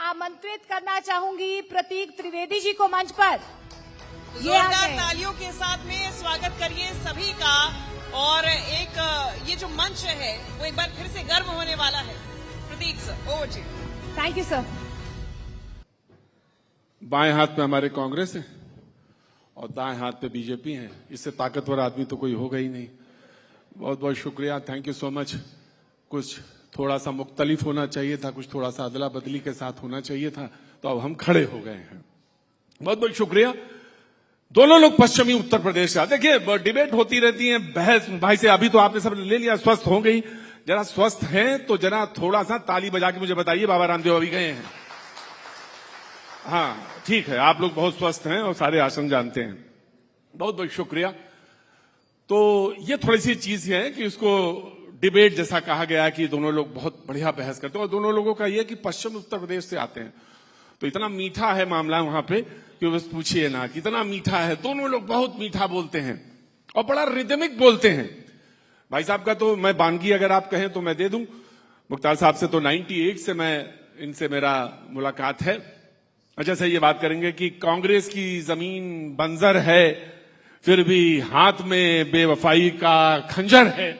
आमंत्रित करना चाहूंगी प्रतीक त्रिवेदी जी को मंच पर। जोरदार तालियों के साथ में स्वागत करिए सभी का। और एक ये जो मंच है वो एक बार फिर से गर्म होने वाला है। Pratik sir, over to you. Thank you sir. बाएं हाथ में हमारे कांग्रेस है और दाएं हाथ पे बीजेपी है। इससे ताकतवर आदमी तो कोई होगा ही नहीं। बहुत बहुत शुक्रिया, थैंक यू सो मच। कुछ थोड़ा सा मुख्तलिफ होना चाहिए था, कुछ थोड़ा सा अदला बदली के साथ होना चाहिए था, तो अब हम खड़े हो गए हैं। बहुत बहुत शुक्रिया। दोनों लोग पश्चिमी उत्तर प्रदेश से। देखिए डिबेट होती रहती है, बहस भाई से अभी तो आपने सब ले लिया, स्वस्थ हो गई। जरा स्वस्थ हैं तो जरा थोड़ा सा ताली बजा के मुझे बताइए बाबा रामदेव अभी गए हैं? हाँ ठीक है, आप लोग बहुत स्वस्थ हैं और सारे आसन जानते हैं। बहुत बहुत शुक्रिया। तो ये थोड़ी सी चीज है कि इसको डिबेट जैसा कहा गया कि दोनों लोग बहुत बढ़िया बहस करते हैं, और दोनों लोगों का ये कि पश्चिम उत्तर प्रदेश से आते हैं, तो इतना मीठा है मामला वहां पे कि बस पूछिए ना, कितना मीठा है। दोनों लोग बहुत मीठा बोलते हैं और बड़ा रिदमिक बोलते हैं। भाई साहब का तो मैं बानगी अगर आप कहें तो मैं दे दूं। मुख्तार साहब से तो 98 से मैं इनसे मेरा मुलाकात है। अच्छा से ये बात करेंगे कि कांग्रेस की जमीन बंजर है, फिर भी हाथ में बेवफाई का खंजर है।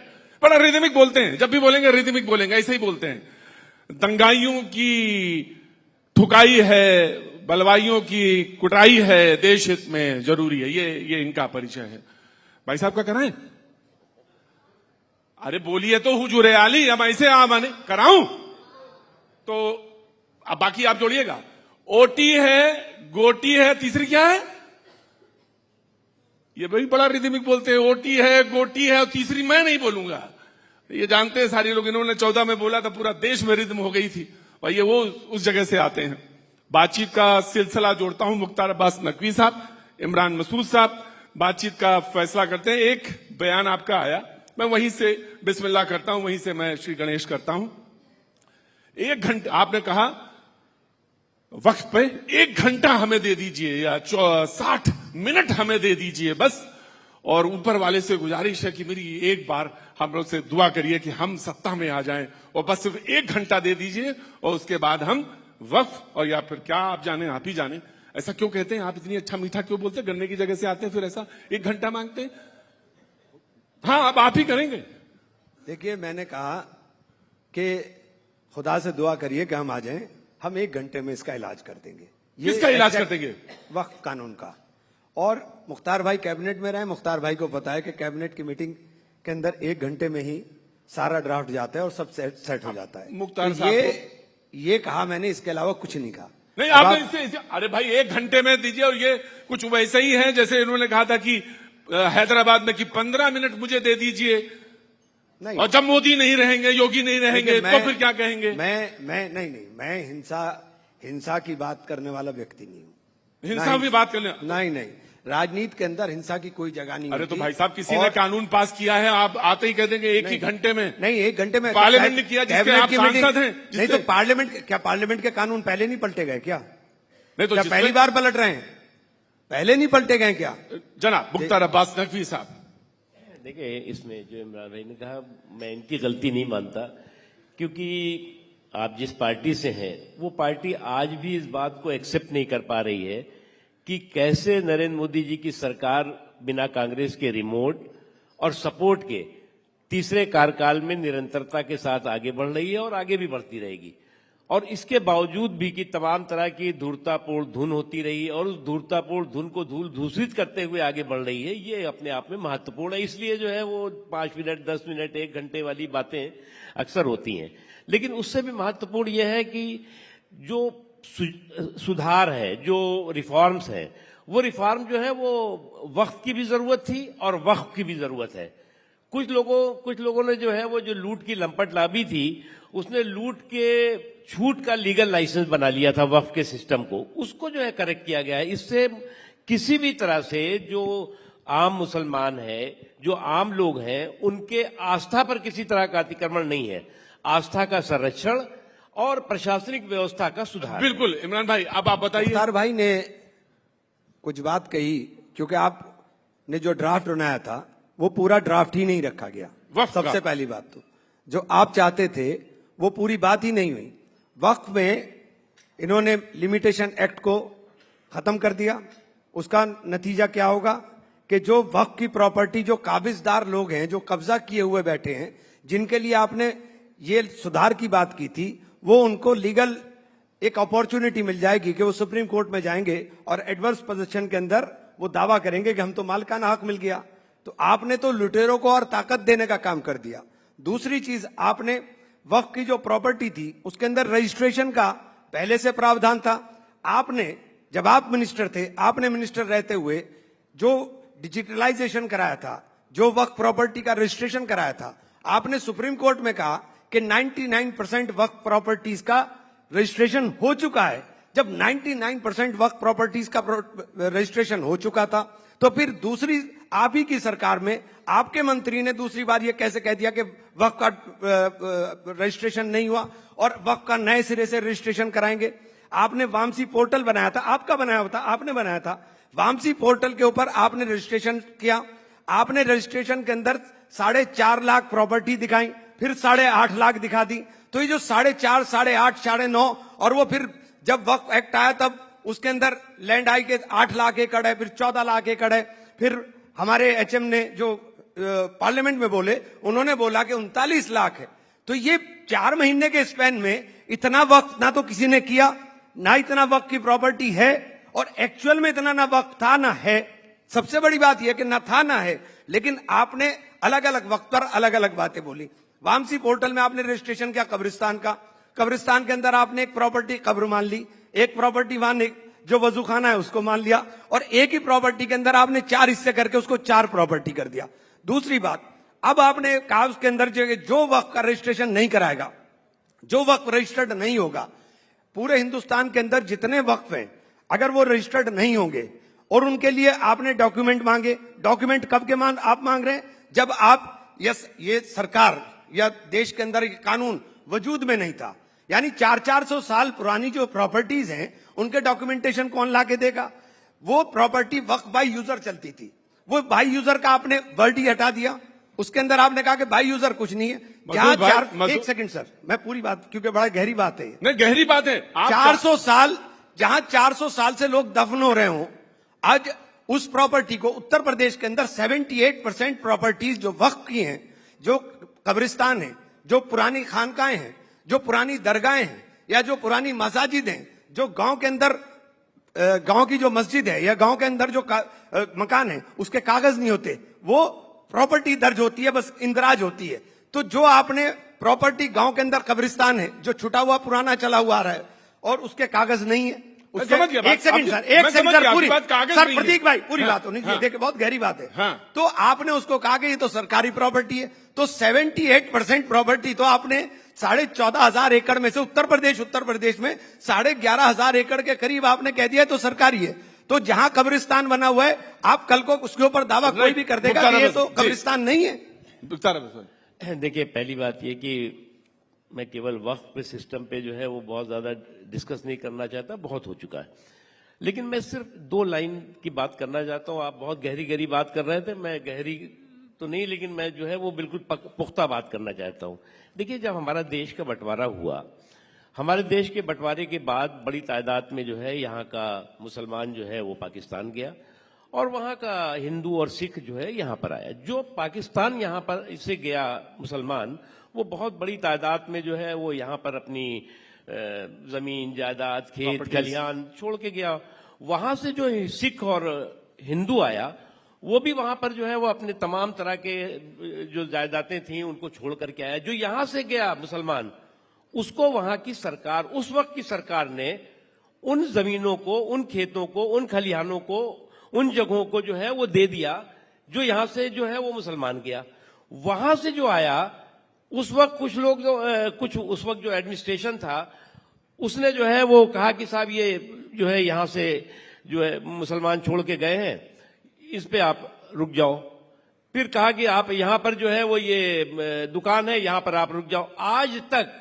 बड़ा रिदमिक बोलते हैं, जब भी बोलेंगे रिदमिक बोलेंगे, ऐसे ही बोलते हैं। दंगाइयों की ठुकाई है, बलवाइयों की कुटाई है, देश हित में जरूरी है, ये इनका परिचय है। भाई साहब का कराएं? अरे बोलिए तो हुजूर आली, अब ऐसे माने कराऊं तो अब बाकी आप जोड़िएगा। ओटी है, गोटी है, तीसरी क्या है? ये भाई बड़ा रिदमिक बोलते हैं। ओटी है, गोटी है और तीसरी मैं नहीं बोलूंगा। ये जानते हैं सारे लोग, इन्होंने 14 में बोला था, पूरा देश में रिदम हो गई थी। और ये वो उस जगह से आते हैं। बातचीत का सिलसिला जोड़ता हूं। मुख्तार अब्बास नकवी साहब, इमरान मसूद साहब बातचीत का फैसला करते हैं। एक बयान आपका आया, मैं वहीं से बिस्मिल्लाह करता हूं, वहीं से मैं श्री गणेश करता हूं। 1 घंटा आपने कहा वक्त पे 1 घंटा हमें दे दीजिए या 60 मिनट हमें दे दीजिए बस। और ऊपर वाले से गुजारिश है कि मेरी एक बार हम लोग से दुआ करिए कि हम सत्ता में आ जाएं, और बस सिर्फ 1 घंटा दे दीजिए और उसके बाद हम वक्फ और या फिर क्या आप जाने, आप ही जाने। ऐसा क्यों कहते हैं आप? इतनी अच्छा मीठा क्यों बोलते हैं? गन्ने की जगह से आते हैं फिर ऐसा 1 घंटा मांगते हैं? हाँ अब आप ही करेंगे। देखिए मैंने कहा कि खुदा से दुआ करिए कि हम आ जाएं, हम 1 घंटे में इसका इलाज कर देंगे। किसका इलाज कर देंगे? वक्फ कानून का। और मुख्तार भाई कैबिनेट में रहे, मुख्तार भाई को पता है कि कैबिनेट की मीटिंग के अंदर 1 घंटे में ही सारा ड्राफ्ट जाता है और सब सेट हो जाता है। मुख्तार तो साहब ये कहा मैंने, इसके अलावा कुछ नहीं कहा। नहीं आपने इसे अरे भाई 1 घंटे में दीजिए। और ये कुछ वैसे ही है जैसे इन्होंने कहा था कि हैदराबाद में कि 15 मिनट मुझे दे दीजिए, नहीं। और जब मोदी नहीं रहेंगे, योगी नहीं रहेंगे तो फिर क्या कहेंगे? मैं हिंसा की बात करने वाला व्यक्ति नहीं हूं। हिंसा की बात करने? नहीं, राजनीति के अंदर हिंसा की कोई जगह नहीं। अरे तो भाई साहब किसी ने कानून पास किया है, आप आते ही कह देंगे 1 ही घंटे में? नहीं, 1 घंटे में पार्लियामेंट ने किया जिसके आप सांसद हैं। नहीं तो पार्लियामेंट के कानून पहले नहीं पलटे गए क्या? नहीं तो क्या पहली बार पलट रहे हैं? पहले नहीं पलटे गए क्या? जनाब मुख्तार अब्बास नकवी साहब। देखिए इसमें जो इमरान भाई ने कहा, मैं इनकी गलती नहीं मानता, क्योंकि आप जिस पार्टी से हैं वो पार्टी आज भी इस बात को एक्सेप्ट नहीं कर पा रही है कि कैसे नरेंद्र मोदी जी की सरकार बिना कांग्रेस के रिमोट और सपोर्ट के तीसरे कार्यकाल में निरंतरता के साथ आगे बढ़ रही है और आगे भी बढ़ती रहेगी। और इसके बावजूद भी कि तमाम तरह की धूर्तापूर्ण धुन होती रही और उस धूर्तापूर्ण धुन को धूल दूषित करते हुए आगे बढ़ रही है, ये अपने आप में महत्वपूर्ण है। इसलिए जो है वो 5 मिनट, 10 मिनट, 1 घंटे वाली बातें अक्सर होती हैं। लेकिन उससे भी महत्वपूर्ण यह है कि जो सुधार है, जो रिफॉर्म्स हैं, वो रिफॉर्म जो है वो वक्त की भी जरूरत थी और वक्त की भी जरूरत है। कुछ लोगों ने जो है वो जो लूट की लंपट लाभी थी, उसने लूट के छूट का लीगल लाइसेंस बना लिया था वक्फ के सिस्टम को, उसको जो है करेक्ट किया गया है। इससे किसी भी तरह से जो आम मुसलमान है, जो आम लोग हैं, उनके आस्था पर किसी तरह का अतिक्रमण नहीं है। आस्था का संरक्षण और प्रशासनिक व्यवस्था का सुधार। बिल्कुल इमरान भाई, अब आप बताइए। मुख्तार भाई ने कुछ बात कही, क्योंकि आपने जो ड्राफ्ट बनाया था वो पूरा ड्राफ्ट ही नहीं रखा गया। सबसे पहली बात तो जो आप चाहते थे वो पूरी बात ही नहीं हुई। वक्फ में इन्होंने लिमिटेशन एक्ट को खत्म कर दिया। उसका नतीजा क्या होगा कि जो वक्फ की प्रॉपर्टी, जो काबिजदार लोग हैं, जो कब्जा किए हुए बैठे हैं, जिनके लिए आपने ये सुधार की बात की थी, वो उनको लीगल एक अपॉर्चुनिटी मिल जाएगी कि वो सुप्रीम कोर्ट में जाएंगे और एडवर्स पोजीशन के अंदर वो दावा करेंगे कि हम तो मालिकाना हक मिल गया। तो आपने तो लुटेरों को और ताकत देने का काम कर दिया। दूसरी चीज, आपने वक्फ की जो प्रॉपर्टी थी उसके अंदर रजिस्ट्रेशन का पहले से प्रावधान था। आपने, जब आप मिनिस्टर थे, आपने मिनिस्टर रहते हुए जो डिजिटलाइजेशन कराया था, जो वक्फ प्रॉपर्टी का रजिस्ट्रेशन कराया था, आपने सुप्रीम कोर्ट में कहा कि 99% वक्फ प्रॉपर्टीज का रजिस्ट्रेशन हो चुका है। जब 99% वक्फ प्रॉपर्टीज का रजिस्ट्रेशन हो चुका था, तो फिर दूसरी आप ही की सरकार में आपके मंत्री ने दूसरी बार ये कैसे कह दिया कि वक्फ का रजिस्ट्रेशन नहीं हुआ और वक्फ का नए सिरे से रजिस्ट्रेशन कराएंगे। आपने वामसी पोर्टल बनाया था, आपका बनाया था, आपने बनाया था। वामसी पोर्टल के ऊपर आपने रजिस्ट्रेशन किया। आपने रजिस्ट्रेशन के अंदर 4.5 लाख प्रॉपर्टी दिखाई, फिर 8.5 लाख दिखा दी। तो ये जो 4.5, 8.5, 9.5 और वो फिर जब वक्फ एक्ट आया तब उसके अंदर लैंड आई के 8 लाख एकड़ है, फिर 14 लाख एकड़ है। फिर हमारे एचएम ने जो पार्लियामेंट में बोले, उन्होंने बोला कि 39 लाख है। तो ये 4 महीने के स्पैन में इतना वक्त ना तो किसी ने किया, ना इतना वक्त की प्रॉपर्टी है, और एक्चुअल में इतना ना वक्त था ना है। सबसे बड़ी बात यह कि ना था ना है, लेकिन आपने अलग अलग वक्त पर अलग अलग बातें बोली। वामसी पोर्टल में आपने रजिस्ट्रेशन किया कब्रिस्तान का, कब्रिस्तान के अंदर आपने एक प्रॉपर्टी कब्र मान ली, एक प्रॉपर्टी वहां जो वजूखाना है उसको मान लिया, और एक ही प्रॉपर्टी के अंदर आपने 4 हिस्से करके उसको 4 प्रॉपर्टी कर दिया। दूसरी बात, अब आपने कहा उसके अंदर जो वक्फ का रजिस्ट्रेशन नहीं कराएगा, जो वक्फ रजिस्टर्ड नहीं होगा, पूरे हिंदुस्तान के अंदर जितने वक्फ हैं, अगर वो रजिस्टर्ड नहीं होंगे और उनके लिए आपने डॉक्यूमेंट मांगे, डॉक्यूमेंट कब के आप मांग रहे हैं? जब आप ये सरकार या देश के अंदर कानून वजूद में नहीं था। यानी 400 साल पुरानी जो प्रॉपर्टीज हैं उनके डॉक्यूमेंटेशन कौन ला के देगा? वो प्रॉपर्टी वक्फ बाय यूजर चलती थी, वो बाय यूजर का आपने वर्ड ही हटा दिया। उसके अंदर आपने कहा कि बाय यूजर कुछ नहीं है। एक सेकंड सर, मैं पूरी बात, क्योंकि बड़ा गहरी बात है। नहीं, गहरी बात है। 400 साल, जहां 400 साल से लोग दफन हो रहे हों, आज उस प्रॉपर्टी को उत्तर प्रदेश के अंदर 78% प्रॉपर्टीज जो वक्फ की हैं, जो कब्रिस्तान है, जो पुरानी खानकाएं हैं, जो पुरानी दरगाहें हैं, या जो पुरानी मसाजिद हैं, जो गांव के अंदर गांव की जो मस्जिद है या गांव के अंदर जो मकान है उसके कागज नहीं होते, वो प्रॉपर्टी दर्ज होती है, बस इंदराज होती है। तो जो आपने प्रॉपर्टी गांव के अंदर कब्रिस्तान है जो छुटा हुआ पुराना चला हुआ आ रहा है और उसके कागज नहीं है, समझ गया। एक सेकंड सर, एक सेकंड सर, पूरी सर, प्रतीक भाई पूरी हाँ, बात होनी चाहिए। हाँ, देखिए बहुत गहरी बात है। हाँ, तो आपने उसको कहा कि ये तो सरकारी प्रॉपर्टी है, तो 78% प्रॉपर्टी तो आपने 14,500 एकड़ में से उत्तर प्रदेश में 11,500 एकड़ के करीब आपने कह दिया तो सरकारी है। तो जहां कब्रिस्तान बना हुआ है, आप कल को उसके ऊपर दावा कोई भी कर देगा कि ये तो कब्रिस्तान नहीं है। देखिए, पहली बात ये कि मैं केवल वक्फ पे सिस्टम पे जो है वो बहुत ज्यादा डिस्कस नहीं करना चाहता, बहुत हो चुका है। लेकिन मैं सिर्फ 2 लाइन की बात करना चाहता हूं। आप बहुत गहरी बात कर रहे थे, मैं गहरी तो नहीं, लेकिन मैं जो है वो बिल्कुल पुख्ता बात करना चाहता हूं। देखिए, जब हमारा देश का बंटवारा हुआ, हमारे देश के बंटवारे के बाद बड़ी तादाद में जो है यहाँ का मुसलमान जो है वो पाकिस्तान गया और वहाँ का हिंदू और सिख जो है यहाँ पर आया। जो पाकिस्तान यहाँ पर इससे गया मुसलमान, वो बहुत बड़ी तादाद में जो है वो यहाँ पर अपनी जमीन जायदाद खेत खलिहान छोड़ के गया। वहां से जो सिख और हिंदू आया, वो भी वहां पर जो है वो अपने तमाम तरह के जो जायदादें थी उनको छोड़ करके आया। जो यहां से गया मुसलमान, उसको वहां की सरकार, उस वक्त की सरकार ने उन जमीनों को, उन खेतों को, उन खलिहानों को, उन जगहों को जो है वो दे दिया जो यहां से जो है वो मुसलमान गया। वहां से जो आया, उस वक्त कुछ लोग उस वक्त जो एडमिनिस्ट्रेशन था उसने जो है वो कहा कि साहब ये जो है यहां से जो है मुसलमान छोड़ के गए हैं, इस पे आप रुक जाओ। फिर कहा कि आप यहां पर जो है वो ये दुकान है, यहां पर आप रुक जाओ। आज तक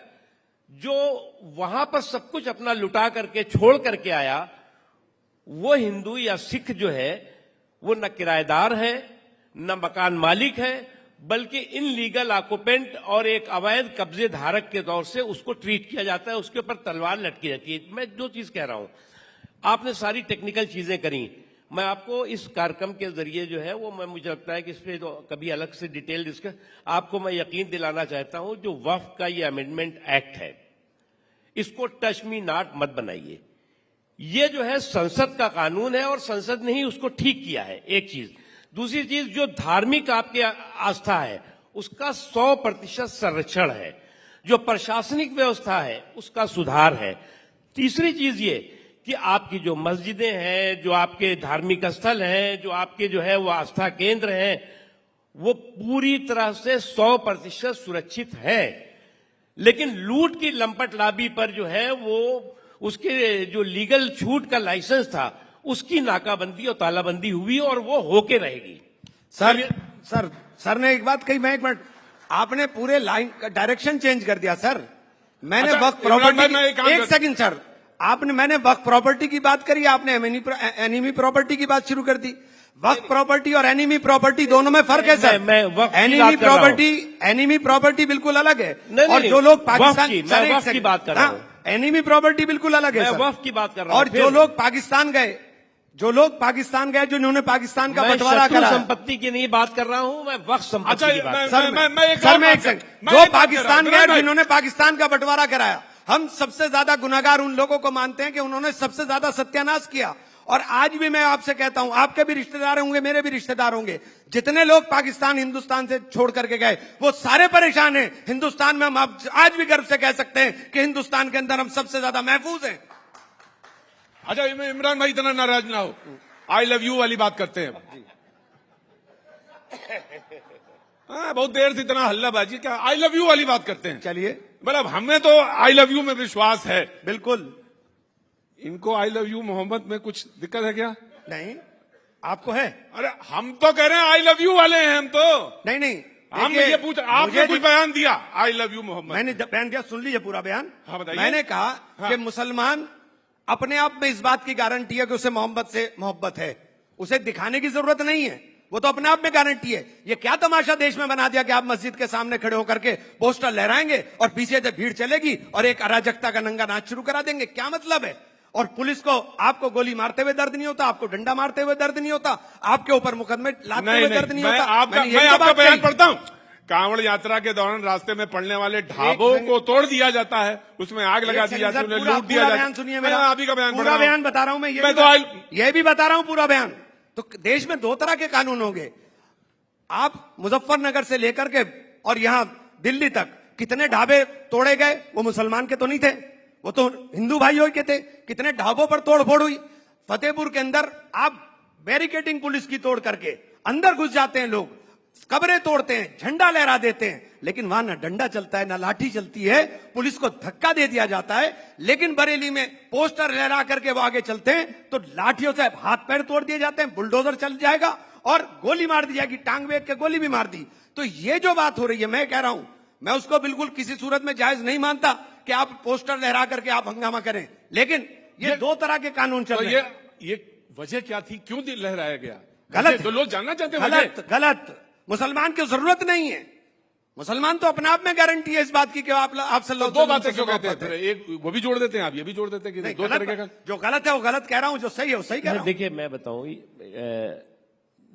जो वहां पर सब कुछ अपना लुटा करके छोड़ करके आया, वो हिंदू या सिख जो है वो न किराएदार है, न मकान मालिक है, बल्कि इनलीगल ऑक्यूपेंट और एक अवैध कब्जे धारक के तौर से उसको ट्रीट किया जाता है, उसके ऊपर तलवार लटकी रहती है। मैं जो चीज कह रहा हूं, आपने सारी टेक्निकल चीजें करी, मैं आपको इस कार्यक्रम के जरिए जो है वो मुझे लगता है कि इस पे तो कभी अलग से डिटेल डिस्कस, आपको मैं यकीन दिलाना चाहता हूं, जो वक्फ का ये अमेंडमेंट एक्ट है, इसको टच मी नॉट मत बनाइए। ये जो है संसद का कानून है और संसद ने ही उसको ठीक किया है, एक चीज। दूसरी चीज, जो धार्मिक आपकी आस्था है उसका 100% संरक्षण है, जो प्रशासनिक व्यवस्था है उसका सुधार है। तीसरी चीज ये कि आपकी जो मस्जिदें हैं, जो आपके धार्मिक स्थल हैं, जो आपके जो है वो आस्था केंद्र हैं, वो पूरी तरह से 100% सुरक्षित है। लेकिन लूट की लंपट लाबी पर जो है वो उसके जो लीगल छूट का लाइसेंस था उसकी नाकाबंदी और तालाबंदी हुई और वो होके रहेगी। सर ने एक बात कही, मैं एक मिनट, आपने पूरे लाइन का डायरेक्शन चेंज कर दिया सर। मैंने अच्छा, वक्त प्रॉपर्टी, मैं एक सेकंड सर, मैंने वक्त प्रॉपर्टी की बात करी, आपने एनिमी प्रॉपर्टी की बात शुरू कर दी। वक्त प्रॉपर्टी और एनिमी प्रॉपर्टी दोनों में फर्क है सर। मैं वक्त की बात कर रहा हूं। एनिमी प्रॉपर्टी बिल्कुल अलग है। नहीं, और नहीं, जो लोग पाकिस्तान, मैं वक्त की बात कर रहा हूं। एनिमी प्रॉपर्टी बिल्कुल अलग है मैं सर। वक्फ की बात कर रहा हूं। और जो लोग पाकिस्तान गए, जिन्होंने पाकिस्तान का बंटवारा करा, संपत्ति की नहीं बात कर रहा हूं, मैं वक्फ संपत्ति अच्छा, की बात। सर मैं एक सेकंड, जो पाकिस्तान गए, जिन्होंने पाकिस्तान का बंटवारा कराया, हम सबसे ज्यादा गुनाहगार उन लोगों को मानते हैं कि उन्होंने सबसे ज्यादा सत्यानाश किया। और आज भी मैं आपसे कहता हूं, आपके भी रिश्तेदार होंगे, मेरे भी रिश्तेदार होंगे, जितने लोग पाकिस्तान हिंदुस्तान से छोड़ करके गए वो सारे परेशान हैं। हिंदुस्तान में हम आज भी गर्व से कह सकते हैं कि हिंदुस्तान के अंदर हम सबसे ज्यादा महफूज हैं। अच्छा, इमरान भाई इतना नाराज ना हो, आई लव यू वाली बात करते हैं। हाँ, बहुत देर से इतना हल्लाबाजी, क्या आई लव यू वाली बात करते हैं। चलिए, मतलब हमें तो आई लव यू में विश्वास है, बिल्कुल। इनको आई लव यू मोहम्मद में कुछ दिक्कत है क्या? नहीं, आपको है? अरे हम तो कह रहे हैं आई लव यू वाले हैं हम तो। नहीं, हम ये पूछ, आपने कुछ बयान दिया आई लव यू मोहम्मद? मैंने बयान दिया, सुन लीजिए पूरा बयान। हाँ, बताइए। मैंने कहा हाँ। कि मुसलमान अपने आप में इस बात की गारंटी है कि उसे मोहम्मद से मोहब्बत है, उसे दिखाने की जरूरत नहीं है, वो तो अपने आप में गारंटी है। ये क्या तमाशा देश में बना दिया कि आप मस्जिद के सामने खड़े होकर के पोस्टर लहराएंगे और पीछे से भीड़ चलेगी और एक अराजकता का नंगा नाच शुरू करा देंगे, क्या मतलब है? और पुलिस को, आपको गोली मारते हुए दर्द नहीं होता, आपको डंडा मारते हुए दर्द नहीं होता, आपके ऊपर मुकदमे लादते हुए दर्द नहीं होता। मैं आपका बयान पढ़ता हूं। कांवड़ यात्रा के दौरान रास्ते में पड़ने वाले ढाबों को तोड़ दिया जाता है, उसमें आग लगा दी जाती है, उन्हें लूट दिया जाता है। सुनिए मेरा, आप ही का बयान, पूरा बयान बता रहा हूं मैं, ये भी बता रहा हूं पूरा बयान। तो देश में 2 तरह के कानून होंगे। आप मुजफ्फरनगर से लेकर के और यहां दिल्ली तक कितने ढाबे तोड़े गए, वो मुसलमान के तो नहीं थे, वो तो हिंदू भाइयों के थे। कितने ढाबों पर तोड़फोड़ हुई। फतेहपुर के अंदर आप बैरिकेडिंग पुलिस की तोड़ करके अंदर घुस जाते हैं लोग, कब्रें तोड़ते हैं, झंडा लहरा देते हैं, लेकिन वहां ना डंडा चलता है ना लाठी चलती है, पुलिस को धक्का दे दिया जाता है। लेकिन बरेली में पोस्टर लहरा करके वो आगे चलते हैं तो लाठियों से हाथ पैर तोड़ दिए जाते हैं, बुलडोजर चल जाएगा और गोली मार दी जाएगी, टांग बेच के गोली भी मार दी। तो ये जो बात हो रही है, मैं कह रहा हूं, मैं उसको बिल्कुल किसी सूरत में जायज नहीं मानता कि आप पोस्टर लहरा करके आप हंगामा करें। लेकिन ये 2 तरह के कानून चल रहे हैं। ये वजह क्या थी, क्यों लहराया गया? गलत, तो लोग जानना चाहते हैं। गलत। मुसलमान की जरूरत नहीं है, मुसलमान तो अपने आप में गारंटी है इस बात की कि आपसे लोग 2 बातें क्यों कहते हैं? एक वो भी जोड़ देते हैं, आप ये भी जोड़ देते हैं कि 2 तरीके का। जो गलत है वो गलत कह रहा हूं, जो सही है वो सही कह रहा हूं। देखिए, मैं बताऊं,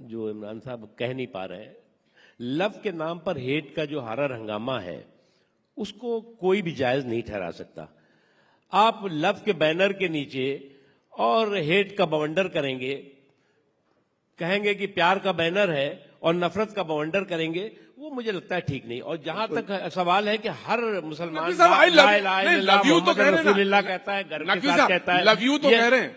जो इमरान साहब कह नहीं पा रहे हैं, लव के नाम पर हेट का जो हारा हंगामा है उसको कोई भी जायज नहीं ठहरा सकता। आप लव के बैनर के नीचे और हेट का बवंडर करेंगे, कहेंगे कि प्यार का बैनर है और नफरत का बवंडर करेंगे, वो मुझे लगता है ठीक नहीं। और जहां तक सवाल है कि हर मुसलमान लव यू तो कह रहे हैं, रसूलुल्लाह कहता है, घर के साथ कहता है, लव यू तो कह रहे हैं,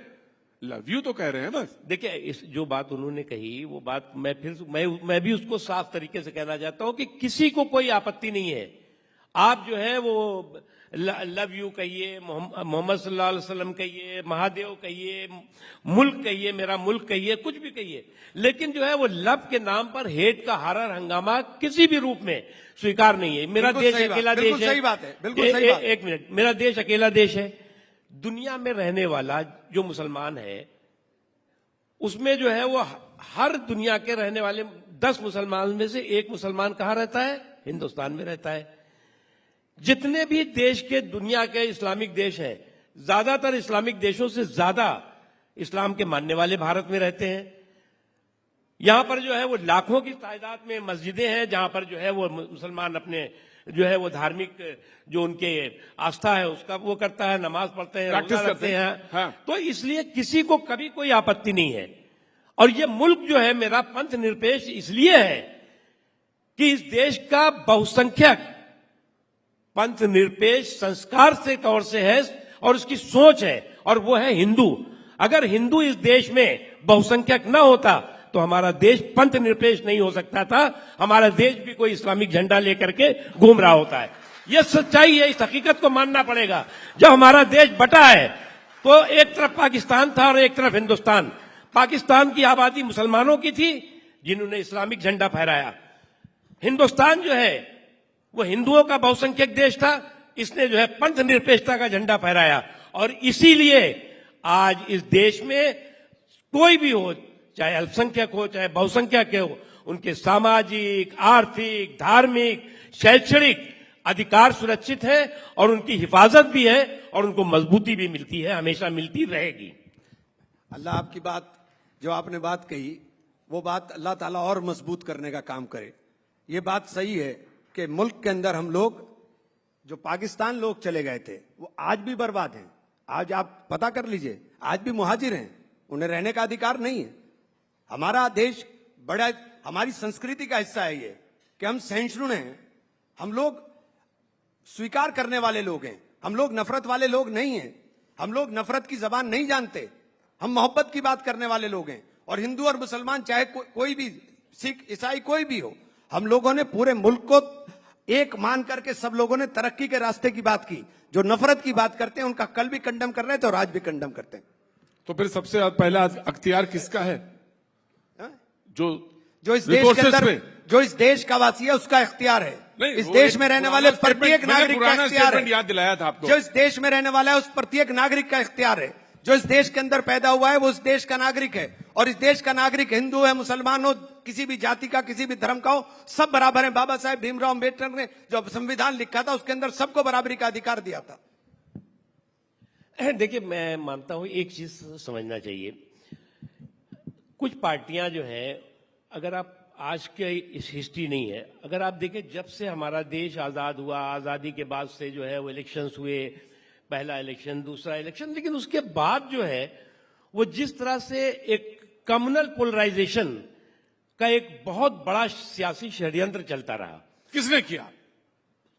लव यू तो कह रहे हैं बस। देखिए, इस जो बात उन्होंने कही वो बात मैं भी उसको साफ तरीके से कहना चाहता हूं कि किसी को कोई आपत्ति नहीं है। आप जो है वो लव यू कहिए, मोहम्मद सल्लल्लाहु अलैहि वसल्लम कहिए, महादेव कहिए, मुल्क कहिए, मेरा मुल्क कहिए, कुछ भी कहिए, लेकिन जो है वो लव के नाम पर हेट का हारा हंगामा किसी भी रूप में स्वीकार नहीं है। मेरा देश अकेला देश है। सही बात है, बिल्कुल सही बात। एक मिनट, मेरा देश अकेला देश है। दुनिया में रहने वाला जो मुसलमान है उसमें जो है वो हर दुनिया के रहने वाले 10 मुसलमान में से एक मुसलमान कहां रहता है? हिंदुस्तान में रहता है। जितने भी देश के दुनिया के इस्लामिक देश हैं, ज्यादातर इस्लामिक देशों से ज्यादा इस्लाम के मानने वाले भारत में रहते हैं। यहां पर जो है वो लाखों की तादाद में मस्जिदें हैं जहां पर जो है वो मुसलमान अपने जो है वो धार्मिक जो उनके आस्था है उसका वो करता है, नमाज पढ़ते हैं, प्रैक्टिस रोजा करते रखते हैं। हैं। हाँ। तो इसलिए किसी को कभी कोई आपत्ति नहीं है। और ये मुल्क जो है मेरा पंथ निरपेक्ष इसलिए है कि इस देश का बहुसंख्यक पंथ निरपेक्ष संस्कार से तौर से है और उसकी सोच है, और वो है हिंदू। अगर हिंदू इस देश में बहुसंख्यक न होता तो हमारा देश पंथ निरपेक्ष नहीं हो सकता था, हमारा देश भी कोई इस्लामिक झंडा लेकर के घूम रहा होता है। यह सच्चाई है, इस हकीकत को मानना पड़ेगा। जब हमारा देश बटा है तो एक तरफ पाकिस्तान था और एक तरफ हिंदुस्तान। पाकिस्तान की आबादी मुसलमानों की थी जिन्होंने इस्लामिक झंडा फहराया। हिंदुस्तान जो है वो हिंदुओं का बहुसंख्यक देश था, इसने जो है पंथ निरपेक्षता का झंडा फहराया। और इसीलिए आज इस देश में कोई भी हो, चाहे अल्पसंख्यक हो चाहे बहुसंख्यक हो, उनके सामाजिक, आर्थिक, धार्मिक, शैक्षणिक अधिकार सुरक्षित है और उनकी हिफाजत भी है और उनको मजबूती भी मिलती है, हमेशा मिलती रहेगी। अल्लाह आपकी बात जो आपने बात कही वो बात अल्लाह ताला और मजबूत करने का काम करे। ये बात सही है कि मुल्क के अंदर हम लोग जो पाकिस्तान लोग चले गए थे वो आज भी बर्बाद हैं। आज आप पता कर लीजिए, आज भी मुहाजिर हैं, उन्हें रहने का अधिकार नहीं है। हमारा देश बड़ा, हमारी संस्कृति का हिस्सा है ये कि हम सहिष्णु हैं, हम लोग स्वीकार करने वाले लोग हैं, हम लोग नफरत वाले लोग नहीं हैं, हम लोग नफरत की जबान नहीं जानते, हम मोहब्बत की बात करने वाले लोग हैं। और हिंदू और मुसलमान चाहे कोई भी, सिख ईसाई कोई भी हो, हम लोगों ने पूरे मुल्क को एक मान करके सब लोगों ने तरक्की के रास्ते की बात की। जो नफरत की बात करते हैं उनका कल भी कंडम कर रहे थे और आज भी कंडम करते हैं। तो फिर सबसे पहला अख्तियार किसका है? जो इस देश के अंदर, जो इस देश का वासी है उसका इख्तियार है। इस देश में रहने वाले प्रत्येक नागरिक का इख्तियार है। याद दिलाया था आपको। जो इस देश में रहने वाला है उस प्रत्येक नागरिक का इख्तियार है। जो इस देश के अंदर पैदा हुआ है वो इस देश का नागरिक है, और इस देश का नागरिक हिंदू है, मुसलमान हो, किसी भी जाति का, किसी भी धर्म का हो, सब बराबर है। बाबा साहेब भीमराव अम्बेडकर ने जो संविधान लिखा था उसके अंदर सबको बराबरी का अधिकार दिया था। देखिए, मैं मानता हूं एक चीज समझना चाहिए। कुछ पार्टियां जो हैं, अगर आप आज के इस हिस्ट्री नहीं है, अगर आप देखें जब से हमारा देश आजाद हुआ, आजादी के बाद से जो है वो इलेक्शंस हुए, पहला इलेक्शन, दूसरा इलेक्शन, लेकिन उसके बाद जो है वो जिस तरह से एक कम्युनल पोलराइजेशन का एक बहुत बड़ा सियासी षड्यंत्र चलता रहा। किसने किया?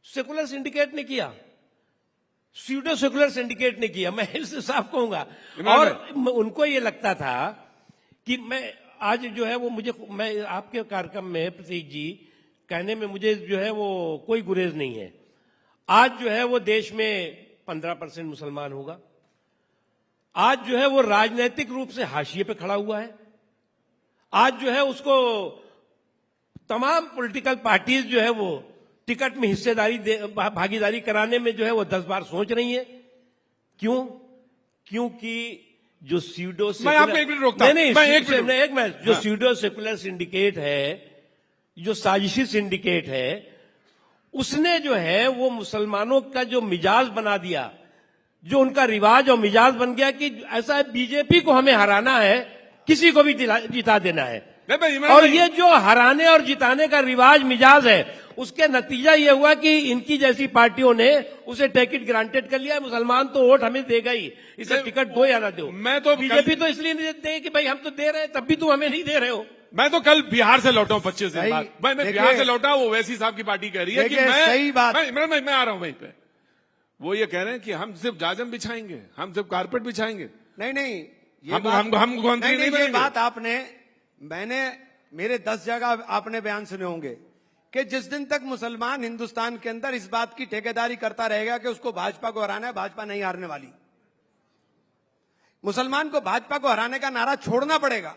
सेकुलर सिंडिकेट ने किया, स्यूडो सेकुलर सिंडिकेट ने किया, मैं इससे साफ कहूंगा। और उनको ये लगता था कि मैं आज जो है वो मैं आपके कार्यक्रम में प्रतीक जी कहने में मुझे जो है वो कोई गुरेज नहीं है। आज जो है वो देश में 15% मुसलमान होगा। आज जो है वो राजनीतिक रूप से हाशिए पे खड़ा हुआ है। आज जो है उसको तमाम पॉलिटिकल पार्टीज जो है वो टिकट में हिस्सेदारी भागीदारी कराने में जो है वो 10 बार सोच रही है। क्यों? क्योंकि जो स्यूडो मैं आपको एक मिनट रोकता हूं। जो स्यूडो सेकुलर सिंडिकेट है, जो साजिशी सिंडिकेट है, उसने जो है वो मुसलमानों का जो मिजाज बना दिया, जो उनका रिवाज और मिजाज बन गया कि ऐसा है बीजेपी को हमें हराना है, किसी को भी जिता देना है। और ये जो हराने और जिताने का रिवाज मिजाज है, उसके नतीजा ये हुआ कि इनकी जैसी पार्टियों ने उसे टिकट ग्रांटेड कर लिया। मुसलमान तो वोट हमें देगा ही, इसे टिकट दो या ना दो। मैं तो बीजेपी तो इसलिए नहीं देते कि भाई हम तो दे रहे हैं, तब भी तुम हमें नहीं दे रहे हो। मैं तो कल बिहार से लौटा हूं 25 दिन बाद। मैं बिहार से लौटा, वो वैसी साहब की पार्टी कह रही है कि सही बात, मैं आ रहा हूं वहीं पे। वो ये कह रहे हैं कि हम सिर्फ जाजम बिछाएंगे, हम सिर्फ कारपेट बिछाएंगे। नहीं, हम मंत्री नहीं बनेंगे। बात आपने, मैंने मेरे 10 जगह आपने बयान सुने होंगे कि जिस दिन तक मुसलमान हिंदुस्तान के अंदर इस बात की ठेकेदारी करता रहेगा कि उसको भाजपा को हराना है, भाजपा नहीं हारने वाली। मुसलमान को भाजपा को हराने का नारा छोड़ना पड़ेगा।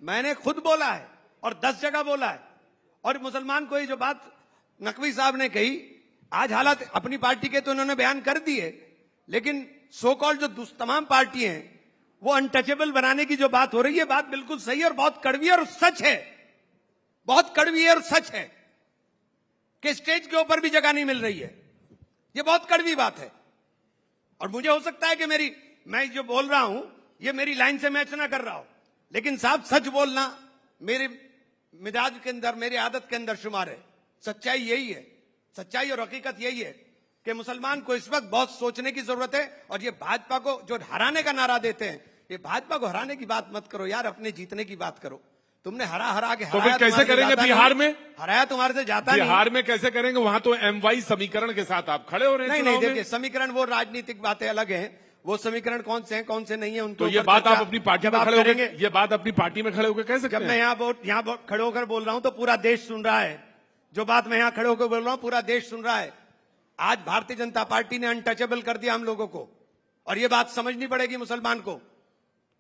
मैंने खुद बोला है और 10 जगह बोला है। और मुसलमान को ये जो बात नकवी साहब ने कही, आज हालात अपनी पार्टी के तो उन्होंने बयान कर दिए, लेकिन सो कॉल्ड जो तमाम पार्टी हैं वो अनटचेबल बनाने की जो बात हो रही है, बात बिल्कुल सही है और बहुत कड़वी और सच है, बहुत कड़वी है और सच है कि स्टेज के ऊपर भी जगह नहीं मिल रही है। ये बहुत कड़वी बात है। और मुझे हो सकता है कि मैं जो बोल रहा हूं ये मेरी लाइन से मैच ना कर रहा हूं, लेकिन साहब सच बोलना मेरे मिजाज के अंदर, मेरी आदत के अंदर शुमार है। सच्चाई यही है, सच्चाई और हकीकत यही है कि मुसलमान को इस वक्त बहुत सोचने की जरूरत है। और ये भाजपा को जो हराने का नारा देते हैं, ये भाजपा को हराने की बात मत करो यार, अपने जीतने की बात करो। तुमने हरा के तो फिर कैसे करेंगे बिहार में? हराया तुम्हारे से जाता नहीं। बिहार में कैसे करेंगे? वहां तो MY समीकरण के साथ आप खड़े हो रहे हैं। नहीं, देखिए समीकरण वो राजनीतिक बातें अलग हैं, वो समीकरण कौन से हैं कौन से नहीं है उनको। तो ये बात आप अपनी पार्टी में खड़े होकर, ये बात अपनी पार्टी में खड़े होकर कह सकते हैं? जब मैं यहाँ खड़े होकर बोल रहा हूं तो पूरा देश सुन रहा है। जो बात मैं यहाँ खड़े होकर बोल रहा हूं पूरा देश सुन रहा है। आज भारतीय जनता पार्टी ने अनटचेबल कर दिया हम लोगों को, और ये बात समझनी पड़ेगी मुसलमान को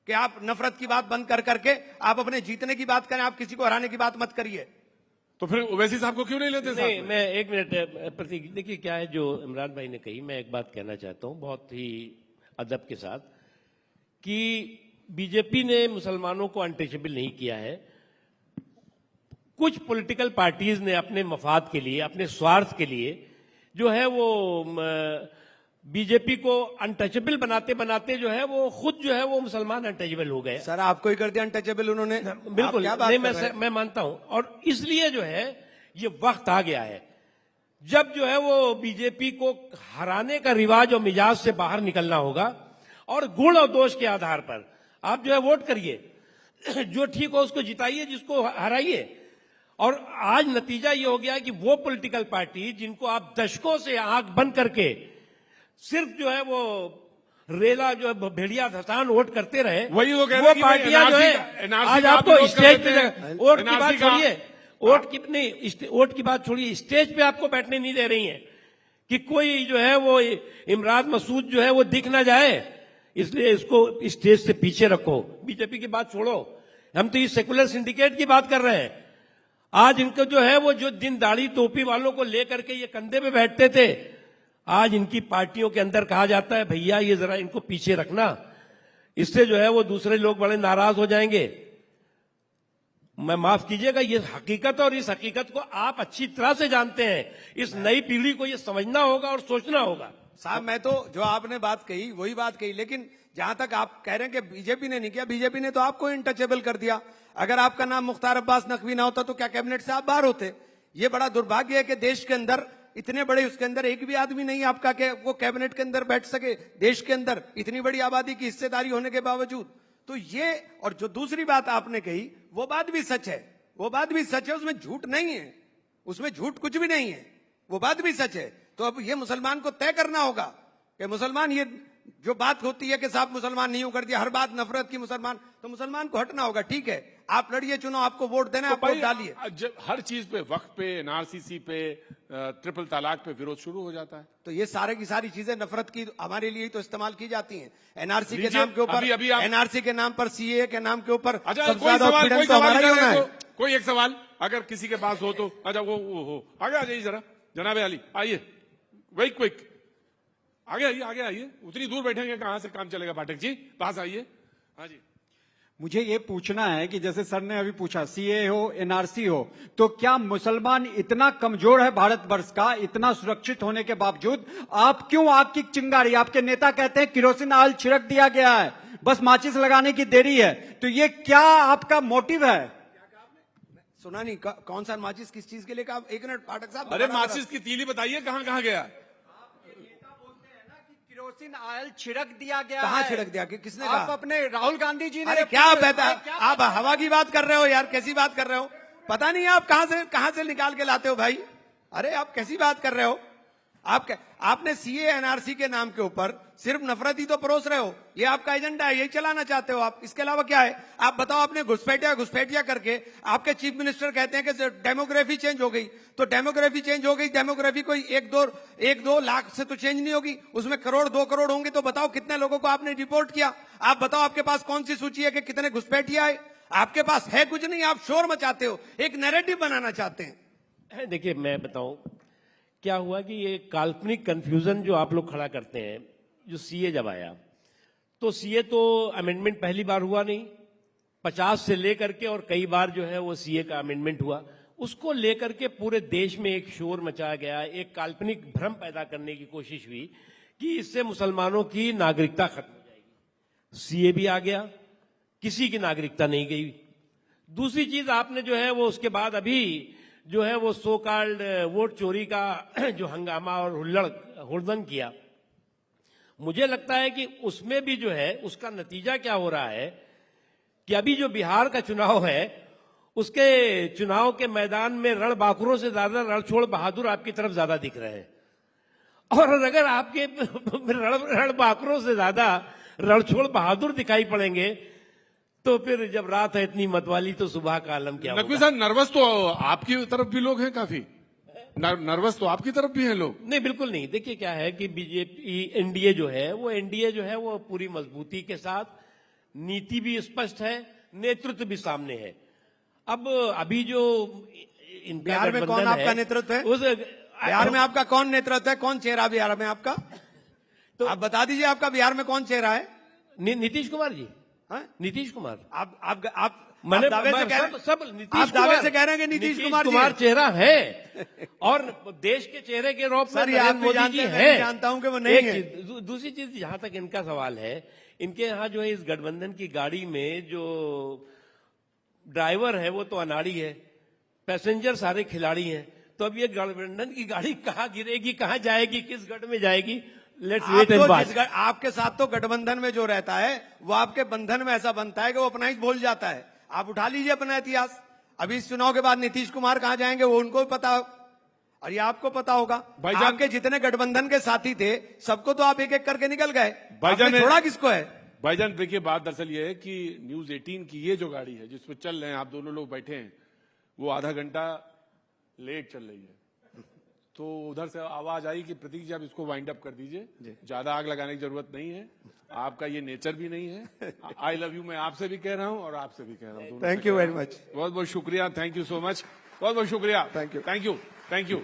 कि आप नफरत की बात बंद कर करके आप अपने जीतने की बात करें, आप किसी को हराने की बात मत करिए। तो फिर ओवैसी साहब को क्यों नहीं लेते? नहीं, मैं एक मिनट प्रतीक, देखिए क्या है जो इमरान भाई ने कही, मैं एक बात कहना चाहता हूं बहुत ही अदब के साथ कि बीजेपी ने मुसलमानों को अनटचेबल नहीं किया है। कुछ पॉलिटिकल पार्टीज ने अपने मफाद के लिए, अपने स्वार्थ के लिए जो है वो बीजेपी को अनटचेबल बनाते बनाते जो है वो खुद जो है वो मुसलमान अनटचेबल हो गए। सर आपको ही कर दिया अनटचेबल उन्होंने। बिल्कुल नहीं, मैं मानता हूं। और इसलिए जो है ये वक्त आ गया है जब जो है वो बीजेपी को हराने का रिवाज और मिजाज से बाहर निकलना होगा, और गुण और दोष के आधार पर आप जो है वोट करिए, जो ठीक हो उसको जिताइए, जिसको हराइए। और आज नतीजा ये हो गया है कि वो पॉलिटिकल पार्टी जिनको आप दशकों से आंख बंद करके सिर्फ जो है वो रेला जो है भेड़िया धसान वोट करते रहे, वही वो कह रहे वो हैं कि पार्टियां जो है आज आपको स्टेज पे वोट की बात छोड़िए, वोट की बात छोड़िए, स्टेज पे आपको बैठने नहीं दे रही हैं कि कोई जो है वो इमरान मसूद जो है वो दिख ना जाए, इसलिए इसको स्टेज से पीछे रखो। बीजेपी की बात छोड़ो, हम तो इस सेकुलर सिंडिकेट की बात कर रहे हैं। आज इनको जो है वो जो दिन दाढ़ी टोपी वालों को लेकर के ये कंधे पे बैठते थे, आज इनकी पार्टियों के अंदर कहा जाता है भैया ये जरा इनको पीछे रखना, इससे जो है वो दूसरे लोग बड़े नाराज हो जाएंगे। मैं माफ कीजिएगा, ये हकीकत और इस हकीकत को आप अच्छी तरह से जानते हैं। इस नई पीढ़ी को ये समझना होगा और सोचना होगा। साहब मैं तो जो आपने बात कही वही बात कही, लेकिन जहां तक आप कह रहे हैं कि बीजेपी ने नहीं किया, बीजेपी ने तो आपको इनटचेबल कर दिया। अगर आपका नाम मुख्तार अब्बास नकवी ना होता तो क्या कैबिनेट से आप बाहर होते? ये बड़ा दुर्भाग्य है कि देश के अंदर इतने बड़े, उसके अंदर एक भी आदमी नहीं आपका कि वो कैबिनेट के अंदर बैठ सके, देश के अंदर इतनी बड़ी आबादी की हिस्सेदारी होने के बावजूद। तो ये, और जो दूसरी बात आपने कही वो बात भी सच है, वो बात भी सच है, उसमें झूठ नहीं है, उसमें झूठ कुछ भी नहीं है, वो बात भी सच है। तो अब ये मुसलमान को तय करना होगा कि मुसलमान, ये जो बात होती है कि साहब मुसलमान नहीं कर दिया, हर बात नफरत की मुसलमान, तो मुसलमान को हटना होगा। ठीक है, आप लड़िए, चुनाव, आपको वोट देना है, आप वोट डालिए। जब हर चीज पे, वक्त पे, NRCC पे, ट्रिपल तलाक पे विरोध शुरू हो जाता है, तो ये सारे की सारी चीजें नफरत की हमारे लिए तो इस्तेमाल की जाती हैं। NRC के नाम के ऊपर, NRC के नाम पर, CAA के नाम के ऊपर, कोई एक सवाल अगर किसी के पास हो तो, अच्छा वो हो आगे आ जाइए जरा, जनाबे अली आइए, वही क्विक आगे आइए, उतनी दूर बैठेंगे कहां से काम चलेगा? पाठक जी पास आइए। हाँ जी, मुझे ये पूछना है कि जैसे सर ने अभी पूछा CAA हो, NRC हो, तो क्या मुसलमान इतना कमजोर है भारतवर्ष का, इतना सुरक्षित होने के बावजूद आप क्यों आग की चिंगारी? आपके नेता कहते हैं किरोसिन ऑयल छिड़क दिया गया है, बस माचिस लगाने की देरी है, तो ये क्या आपका मोटिव है? सुना नहीं, कौन सा माचिस किस चीज के लिए कहा? एक मिनट पाठक साहब, अरे माचिस की तीली बताइए कहां गया? किरोसिन ऑयल छिड़क दिया गया। कहाँ है? छिड़क दिया? किसने आप कहा? अपने राहुल गांधी जी ने। अरे क्या बता, आप हवा की बात कर रहे हो यार, कैसी बात कर रहे हो? पता नहीं आप कहां से निकाल के लाते हो भाई। अरे आप कैसी बात कर रहे हो? आपने CAA NRC के नाम के ऊपर सिर्फ नफरत ही तो परोस रहे हो, ये आपका एजेंडा है, यही चलाना चाहते हो आप, इसके अलावा क्या है? आप बताओ, आपने घुसपैठिया करके आपके चीफ मिनिस्टर कहते हैं कि डेमोग्राफी चेंज हो गई, तो डेमोग्राफी चेंज हो गई, डेमोग्राफी कोई एक दो लाख से तो चेंज नहीं होगी, उसमें करोड़ 2 करोड़ होंगे, तो बताओ कितने लोगों को आपने रिपोर्ट किया? आप बताओ, आपके पास कौन सी सूची है कि कितने घुसपैठिया है? आपके पास है कुछ नहीं, आप शोर मचाते हो, एक नैरेटिव बनाना चाहते हैं। देखिए मैं बताऊं क्या हुआ कि ये काल्पनिक कंफ्यूजन जो आप लोग खड़ा करते हैं, जो CA जब आया तो सीए तो अमेंडमेंट पहली बार हुआ नहीं, 50 से लेकर के और कई बार जो है वो सीए का अमेंडमेंट हुआ। उसको लेकर के पूरे देश में एक शोर मचाया गया, एक काल्पनिक भ्रम पैदा करने की कोशिश हुई कि इससे मुसलमानों की नागरिकता खत्म हो जाएगी। सीए भी आ गया, किसी की नागरिकता नहीं गई। दूसरी चीज आपने जो है वो उसके बाद अभी जो है वो सो कॉल्ड वोट चोरी का जो हंगामा और हुड़दंग किया, मुझे लगता है कि उसमें भी जो है उसका नतीजा क्या हो रहा है कि अभी जो बिहार का चुनाव है उसके चुनाव के मैदान में रणबांकुरों से ज्यादा रणछोड़ बहादुर आपकी तरफ ज्यादा दिख रहे हैं। और अगर आपके रणबांकुरों से ज्यादा रणछोड़ बहादुर दिखाई पड़ेंगे तो फिर जब रात है इतनी मतवाली तो सुबह का आलम क्या नकवी होगा? साहब, नर्वस तो आपकी तरफ भी लोग हैं काफी, नर्वस तो आपकी तरफ भी हैं लोग। नहीं, बिल्कुल नहीं। देखिए क्या है कि बीजेपी एनडीए जो है वो पूरी मजबूती के साथ, नीति भी स्पष्ट है, नेतृत्व भी सामने है। अब अभी जो इनका बिहार में कौन गठबंधन आपका है, नेतृत्व है? उस बिहार में आपका कौन नेतृत्व है? कौन चेहरा बिहार में आपका? तो आप बता दीजिए, आपका बिहार में कौन चेहरा है? नीतीश कुमार जी, हाँ? नीतीश कुमार। आप मैंने दावे से कह रहे हैं, सब आप दावे से कह रहे हैं कि नीतीश कुमार जी हैं। चेहरा है और देश के चेहरे के रूप में सर, ये आप नरेंद्र भी मोदी जानते जी हैं, मैं हैं। भी जानता हूं कि वो नहीं एक है। चीज, दूसरी चीज जहां तक इनका सवाल है, इनके यहाँ जो है इस गठबंधन की गाड़ी में जो ड्राइवर है वो तो अनाड़ी है, पैसेंजर सारे खिलाड़ी हैं। तो अब ये गठबंधन की गाड़ी कहाँ गिरेगी, कहाँ जाएगी, किस गढ़ में जाएगी, लेट्स वेट एंड वॉच। आपके साथ तो गठबंधन में जो रहता है वो आपके बंधन में ऐसा बनता है कि वो अपना ही भूल जाता है। आप उठा लीजिए अपना इतिहास। अभी इस चुनाव के बाद नीतीश कुमार कहां जाएंगे वो उनको भी पता, और ये आपको पता होगा। भाईजान, आपके जितने गठबंधन के साथी थे सबको तो आप एक एक करके निकल गए, भाईजान आपने छोड़ा किसको है? भाईजान देखिए, बात दरअसल ये है कि न्यूज 18 की ये जो गाड़ी है जिसमें चल रहे हैं आप दोनों लोग बैठे हैं, वो आधा घंटा लेट चल रही है। तो उधर से आवाज आई कि प्रतीक जी आप इसको वाइंड अप कर दीजिए, ज्यादा आग लगाने की जरूरत नहीं है, आपका ये नेचर भी नहीं है। आई लव यू मैं आपसे भी कह रहा हूं और आपसे भी कह रहा हूं। Thank you very much. बहुत बहुत शुक्रिया, थैंक यू सो मच, बहुत बहुत शुक्रिया, Thank you. Thank you, thank you.